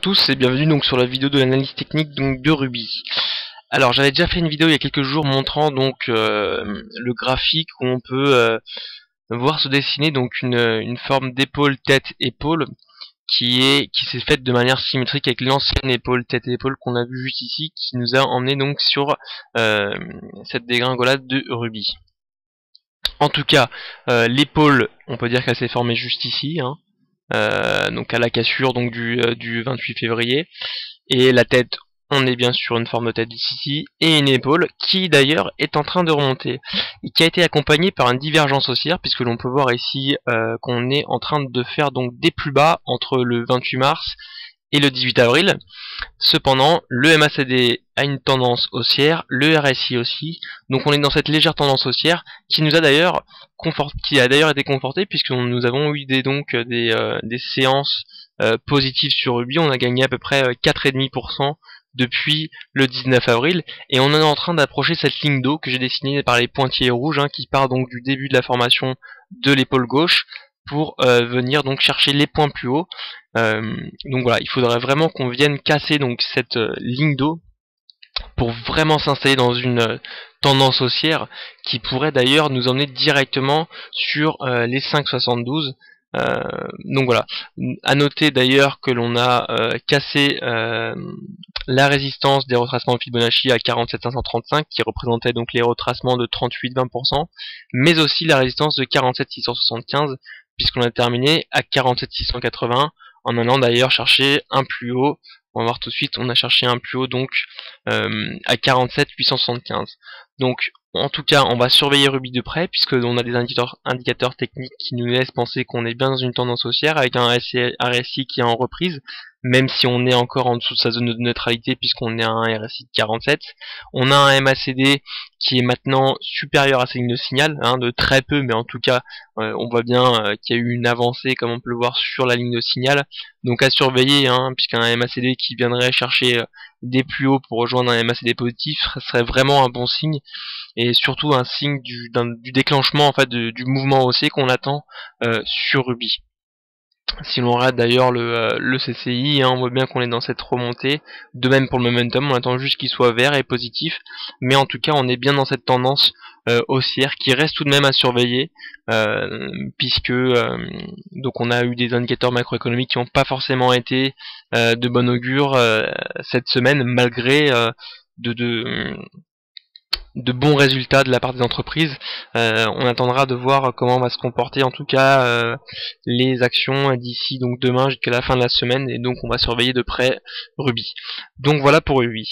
tous et bienvenue donc sur la vidéo de l'analyse technique donc de Ruby. Alors j'avais déjà fait une vidéo il y a quelques jours montrant donc le graphique où on peut voir se dessiner donc une forme d'épaule tête épaule qui s'est faite de manière symétrique avec l'ancienne épaule tête épaule qu'on a vu juste ici, qui nous a emmené donc sur cette dégringolade de Ruby. En tout cas, l'épaule, on peut dire qu'elle s'est formée juste ici, hein. Donc à la cassure donc du 28 février, et la tête, on est bien sur une forme de tête ici, et une épaule qui d'ailleurs est en train de remonter, et qui a été accompagnée par une divergence haussière, puisque l'on peut voir ici qu'on est en train de faire donc des plus bas entre le 28 mars et le 18 avril. Cependant, le MACD a une tendance haussière, le RSI aussi, donc on est dans cette légère tendance haussière qui nous a d'ailleurs été confortée, puisque nous avons eu des séances positives sur Ruby. On a gagné à peu près 4,5% depuis le 19 avril, et on est en train d'approcher cette ligne d'eau que j'ai dessinée par les pointillés rouges, hein, qui part donc du début de la formation de l'épaule gauche pour venir donc chercher les points plus hauts. Donc voilà, il faudrait vraiment qu'on vienne casser donc cette ligne d'eau pour vraiment s'installer dans une tendance haussière qui pourrait d'ailleurs nous emmener directement sur les 5,72. Donc voilà, à noter d'ailleurs que l'on a cassé la résistance des retracements Fibonacci à 47,535 qui représentait donc les retracements de 38-20%, mais aussi la résistance de 47,675 puisqu'on a terminé à 47,680 en allant d'ailleurs chercher un plus haut. On va voir tout de suite, on a cherché un plus haut donc à 47,875. Donc en tout cas, on va surveiller Ruby de près, puisque on a des indicateurs techniques qui nous laissent penser qu'on est bien dans une tendance haussière, avec un RSI qui est en reprise, même si on est encore en dessous de sa zone de neutralité, puisqu'on est à un RSI de 47. On a un MACD qui est maintenant supérieur à sa ligne de signal, hein, de très peu, mais en tout cas, on voit bien qu'il y a eu une avancée, comme on peut le voir, sur la ligne de signal. Donc à surveiller, hein, puisqu'un MACD qui viendrait chercher des plus hauts pour rejoindre un MACD positif serait vraiment un bon signe, et surtout un signe du déclenchement en fait du mouvement haussier qu'on attend sur Ruby. Si l'on regarde d'ailleurs le CCI, hein, on voit bien qu'on est dans cette remontée. De même pour le momentum, on attend juste qu'il soit vert et positif, mais en tout cas on est bien dans cette tendance haussière qui reste tout de même à surveiller, puisque donc on a eu des indicateurs macroéconomiques qui n'ont pas forcément été de bon augure cette semaine, malgré de bons résultats de la part des entreprises. On attendra de voir comment va se comporter en tout cas les actions d'ici donc demain jusqu'à la fin de la semaine, et donc on va surveiller de près Ruby. Donc voilà pour Ruby.